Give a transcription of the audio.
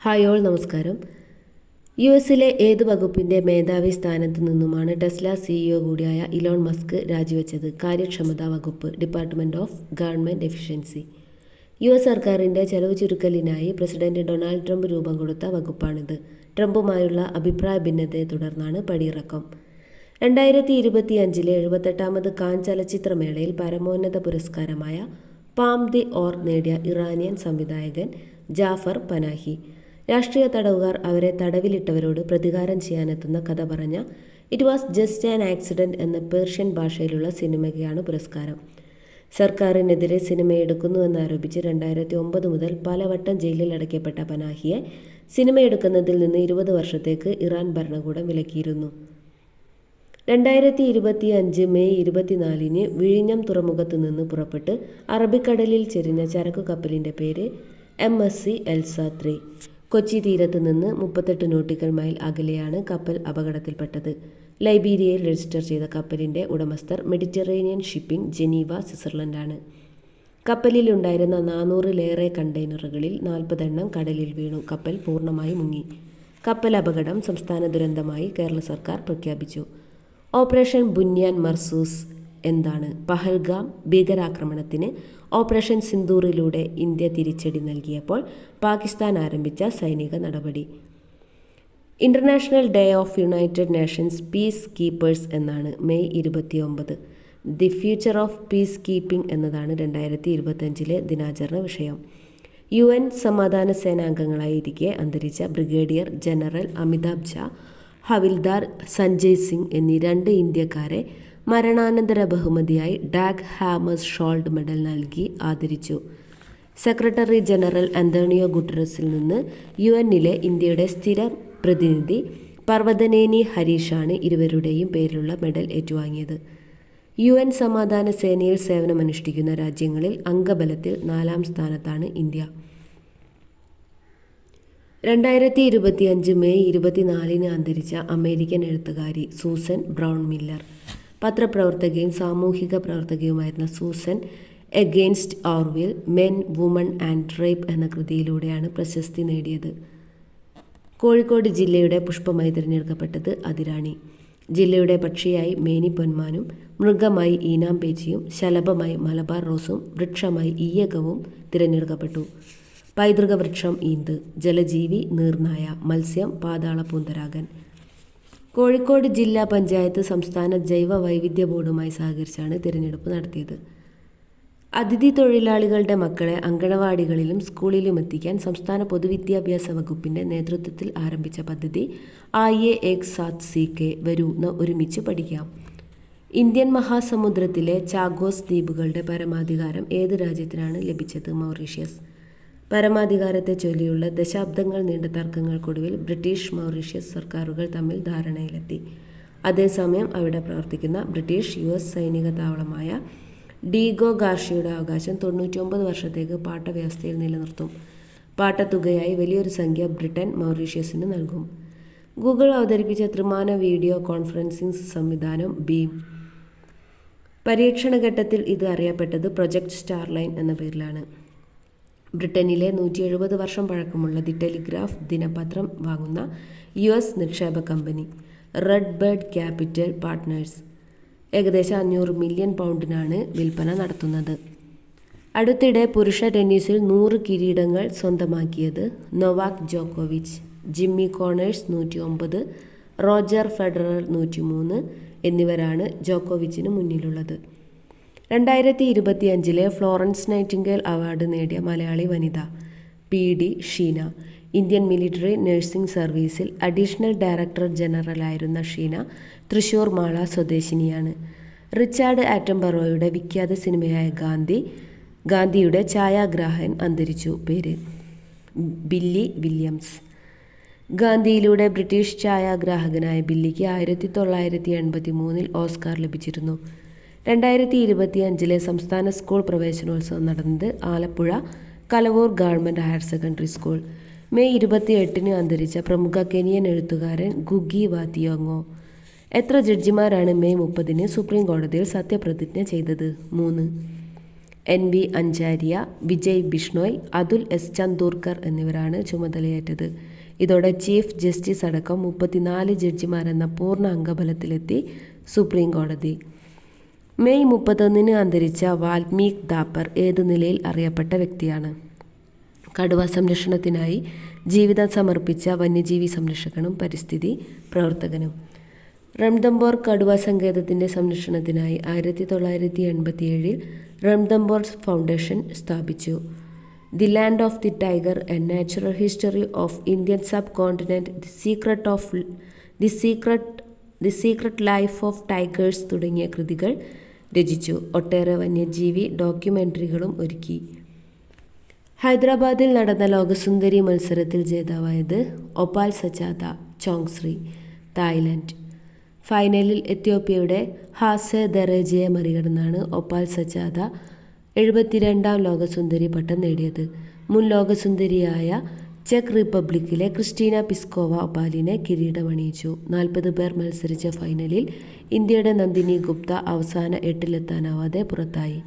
Hi all നമസ്കാരം. യുഎസിലെ ഏത് വകുപ്പിൻ്റെ മേധാവി സ്ഥാനത്ത് നിന്നുമാണ് ടെസ്ല സിഇഒ കൂടിയായ ഇലോൺ മസ്ക് രാജിവെച്ചത്? കാര്യക്ഷമതാ വകുപ്പ്, department of government efficiency. US സർക്കാരിൻ്റെ ചെലവ് ചുരുക്കലിനായി പ്രസിഡന്റ് ഡൊണാൾഡ് ട്രംപ് രൂപം കൊടുത്ത വകുപ്പാണിത്. ട്രംപുമായുള്ള അഭിപ്രായ ഭിന്നതയെ തുടർന്നാണ് പടിയിറക്കം. 2025 എഴുപത്തെട്ടാമത് കാൻ ചലച്ചിത്രമേളയിൽ പരമോന്നത പുരസ്കാരമായ പാം ദി ഓർ നേടിയ ഇറാനിയൻ സംവിധായകൻ ജാഫർ പനാഹി രാഷ്ട്രീയ തടവുകാർ അവരെ തടവിലിട്ടവരോട് പ്രതികാരം ചെയ്യാനെത്തുന്ന കഥ പറഞ്ഞ it was just an accident എന്ന പേർഷ്യൻ ഭാഷയിലുള്ള സിനിമയ്ക്കാണ് പുരസ്കാരം. സർക്കാരിനെതിരെ സിനിമയെടുക്കുന്നുവെന്നാരോപിച്ച് 2009 മുതൽ പലവട്ടം ജയിലിൽ അടയ്ക്കപ്പെട്ട പനാഹിയെ സിനിമയെടുക്കുന്നതിൽ നിന്ന് 20 വർഷത്തേക്ക് ഇറാൻ ഭരണകൂടം വിലക്കിയിരുന്നു. 2025 മെയ് 24 വിഴിഞ്ഞം തുറമുഖത്ത് നിന്ന് പുറപ്പെട്ട് അറബിക്കടലിൽ ചെരിഞ്ഞ ചരക്കു കപ്പലിൻ്റെ പേര് MSC എൽസ 3. കൊച്ചി തീരത്ത് നിന്ന് 38 നോട്ടിക്കൽ മൈൽ അകലെയാണ് കപ്പൽ അപകടത്തിൽപ്പെട്ടത്. ലൈബീരിയയിൽ രജിസ്റ്റർ ചെയ്ത കപ്പലിൻ്റെ ഉടമസ്ഥർ മെഡിറ്ററേനിയൻ ഷിപ്പിംഗ്, ജനീവ, സ്വിറ്റ്സർലൻഡാണ്. കപ്പലിലുണ്ടായിരുന്ന 400-ലേറെ കണ്ടെയ്നറുകളിൽ 40 എണ്ണം കടലിൽ വീണു. കപ്പൽ പൂർണ്ണമായി മുങ്ങി. കപ്പൽ അപകടം സംസ്ഥാന ദുരന്തമായി കേരള സർക്കാർ പ്രഖ്യാപിച്ചു. ഓപ്പറേഷൻ ബുന്യാൻ മർസൂസ് എന്താണ്? പഹൽഗാം ഭീകരാക്രമണത്തിന് ഓപ്പറേഷൻ സിന്ദൂറിലൂടെ ഇന്ത്യ തിരിച്ചടി നൽകിയപ്പോൾ പാകിസ്ഥാൻ ആരംഭിച്ച സൈനിക നടപടി. International day of united nations peace keepers എന്നാണ്. May 29. The future of peace keeping എന്നതാണ് 2025 ദിനാചരണ വിഷയം. UN സമാധാന സേനാംഗങ്ങളായിരിക്കെ അന്തരിച്ച ബ്രിഗേഡിയർ ജനറൽ അമിതാഭ് ഝാ, ഹവിൽദാർ സഞ്ജയ് സിംഗ് എന്നീ 2 ഇന്ത്യക്കാരെ മരണാനന്തര ബഹുമതിയായി ഡാഗ് ഹാമേഴ്സ് ഷോൾഡ് മെഡൽ നൽകി ആദരിച്ചു. സെക്രട്ടറി ജനറൽ അന്തോണിയോ ഗുട്ടറസിൽ നിന്ന് UN-ലെ ഇന്ത്യയുടെ സ്ഥിര പ്രതിനിധി പർവതനേനി ഹരീഷാണ് ഇരുവരുടെയും പേരിലുള്ള മെഡൽ ഏറ്റുവാങ്ങിയത്. UN സമാധാന സേനയിൽ സേവനമനുഷ്ഠിക്കുന്ന രാജ്യങ്ങളിൽ അംഗബലത്തിൽ 4ാം സ്ഥാനത്താണ് ഇന്ത്യ. 2025 മെയ് 24 അന്തരിച്ച അമേരിക്കൻ എഴുത്തുകാരി സൂസൻ ബ്രൗൺ മില്ലർ. പത്രപ്രവർത്തകയും സാമൂഹിക പ്രവർത്തകയുമായിരുന്ന Susan against our will, men, women and rape എന്ന കൃതിയിലൂടെയാണ് പ്രശസ്തി നേടിയത്. കോഴിക്കോട് ജില്ലയുടെ പുഷ്പമായി തിരഞ്ഞെടുക്കപ്പെട്ടത് അതിരാണി. ജില്ലയുടെ പക്ഷിയായി മേനി പൊന്മാനും, മൃഗമായി ഈനാമ്പേച്ചിയും, ശലഭമായി മലബാർ റോസും, വൃക്ഷമായി ഈയകവും തിരഞ്ഞെടുക്കപ്പെട്ടു. പൈതൃക വൃക്ഷം ഈന്ത്, ജലജീവി നീർനായ, മത്സ്യം പാതാള പൂന്തരാഗൻ. കോഴിക്കോട് ജില്ലാ പഞ്ചായത്ത് സംസ്ഥാന ജൈവ വൈവിധ്യ ബോർഡുമായി സഹകരിച്ചാണ് തിരഞ്ഞെടുപ്പ് നടത്തിയത്. അതിഥി തൊഴിലാളികളുടെ മക്കളെ അങ്കണവാടികളിലും സ്കൂളിലും എത്തിക്കാൻ സംസ്ഥാന പൊതുവിദ്യാഭ്യാസ വകുപ്പിൻ്റെ നേതൃത്വത്തിൽ ആരംഭിച്ച പദ്ധതി ആയേ ഏക് സാത്ത് സീക്കെ, വരൂ ഒരുമിച്ച് പഠിക്കാം. ഇന്ത്യൻ മഹാസമുദ്രത്തിലെ ചാഗോസ് ദ്വീപുകളുടെ പരമാധികാരം ഏത് രാജ്യത്തിനാണ് ലഭിച്ചത്? മൗറീഷ്യസ്. പരമാധികാരത്തെ ചൊല്ലിയുള്ള ദശാബ്ദങ്ങൾ നീണ്ട തർക്കങ്ങൾക്കൊടുവിൽ ബ്രിട്ടീഷ്, മൗറീഷ്യസ് സർക്കാരുകൾ തമ്മിൽ ധാരണയിലെത്തി. അതേസമയം അവിടെ പ്രവർത്തിക്കുന്ന ബ്രിട്ടീഷ് US സൈനിക താവളമായ ഡീഗോ ഗാർഷിയുടെ അവകാശം 99 വർഷത്തേക്ക് പാട്ടവ്യവസ്ഥയിൽ നിലനിർത്തും. പാട്ടത്തുകയായി വലിയൊരു സംഖ്യ ബ്രിട്ടൻ മൗറീഷ്യസിന് നൽകും. ഗൂഗിൾ അവതരിപ്പിച്ച ത്രിമാന വീഡിയോ കോൺഫറൻസിംഗ് സംവിധാനം ബീം. പരീക്ഷണഘട്ടത്തിൽ ഇത് അറിയപ്പെട്ടത് പ്രൊജക്ട് സ്റ്റാർലൈൻ എന്ന പേരിലാണ്. ബ്രിട്ടനിലെ 170 വർഷം പഴക്കമുള്ള ദി ടെലിഗ്രാഫ് ദിനപത്രം വാങ്ങുന്ന US നിക്ഷേപ കമ്പനി റെഡ് ബേർഡ് ക്യാപിറ്റൽ പാർട്ട്നേഴ്സ് ഏകദേശം 500 മില്യൺ പൗണ്ടിനാണ് വിൽപ്പന നടത്തുന്നത്. അടുത്തിടെ പുരുഷ ടെന്നീസിൽ 100 കിരീടങ്ങൾ സ്വന്തമാക്കിയത് നൊവാക് ജോക്കോവിച്ച്. ജിമ്മി കോണേഴ്സ് 109, റോജർ ഫെഡറർ 103 എന്നിവരാണ് ജോക്കോവിച്ചിന് മുന്നിലുള്ളത്. 2025 ഫ്ലോറൻസ് നൈറ്റിംഗേൽ അവാർഡ് നേടിയ മലയാളി വനിത PD Sheena. Indian military nursing സർവീസിൽ അഡീഷണൽ ഡയറക്ടർ ജനറലായിരുന്ന ഷീന തൃശൂർ മാള സ്വദേശിനിയാണ്. റിച്ചാർഡ് ആറ്റംബറോയുടെ വിഖ്യാത സിനിമയായ ഗാന്ധിയുടെ ഛായാഗ്രാഹകൻ അന്തരിച്ചു. പേര് ബില്ലി വില്യംസ്. ഗാന്ധിയിലൂടെ ബ്രിട്ടീഷ് ഛായാഗ്രാഹകനായ ബില്ലിക്ക് 1983 ഓസ്കാർ ലഭിച്ചിരുന്നു. 2025 സംസ്ഥാന സ്കൂൾ പ്രവേശനോത്സവം നടന്നത് Alappuzha Kalavoor government higher secondary school. May 28 അന്തരിച്ച പ്രമുഖ കെനിയൻ എഴുത്തുകാരൻ ഗുഗി വാ തിയോങ്ങോ. എത്ര ജഡ്ജിമാരാണ് മെയ് 30 സുപ്രീം കോടതിയിൽ സത്യപ്രതിജ്ഞ ചെയ്തത്? 3. NV അഞ്ചാരിയ, വിജയ് ബിഷ്ണോയ്, അതുൽ S ചന്ദൂർക്കർ എന്നിവരാണ് ചുമതലയേറ്റത്. ഇതോടെ ചീഫ് ജസ്റ്റിസ് അടക്കം 34 ജഡ്ജിമാരെന്ന പൂർണ്ണ അംഗബലത്തിലെത്തി സുപ്രീം കോടതി. മെയ് 31 അന്തരിച്ച വാൽമീക് ദാപ്പർ ഏതു നിലയിൽ അറിയപ്പെട്ട വ്യക്തിയാണ്? കടുവ സംരക്ഷണത്തിനായി ജീവിതം സമർപ്പിച്ച വന്യജീവി സംരക്ഷകനും പരിസ്ഥിതി പ്രവർത്തകനും. റൺതംബോർ കടുവ സങ്കേതത്തിൻ്റെ സംരക്ഷണത്തിനായി 1987 റൺതംബോർ ഫൗണ്ടേഷൻ സ്ഥാപിച്ചു. The land of the tiger, A natural history of Indian sub continent, the secret life of tigers തുടങ്ങിയ കൃതികൾ രചിച്ചു. ഒട്ടേറെ വന്യജീവി ഡോക്യുമെൻ്ററികളും ഒരുക്കി. ഹൈദരാബാദിൽ നടന്ന ലോകസുന്ദരി മത്സരത്തിൽ ജേതാവായത് ഒപാൽ സജാദ, ചോങ്ശ്രീ, തായ്ലൻഡ്. ഫൈനലിൽ എത്യോപ്യയുടെ ഹാസെ ദറേജയെ മറികടന്നാണ് ഒപാൽ സജാദ 72ാം ലോകസുന്ദരി പട്ടം നേടിയത്. മുൻ ലോകസുന്ദരിയായ ചെക്ക് റിപ്പബ്ലിക്കിലെ ക്രിസ്റ്റീന പിസ്കോവ ഒപാലിനെ കിരീടമണിയിച്ചു. 40 പേർ മത്സരിച്ച ഫൈനലിൽ ഇന്ത്യയുടെ നന്ദിനി ഗുപ്ത അവസാന 8-ലെത്താനാവാതെ പുറത്തായി.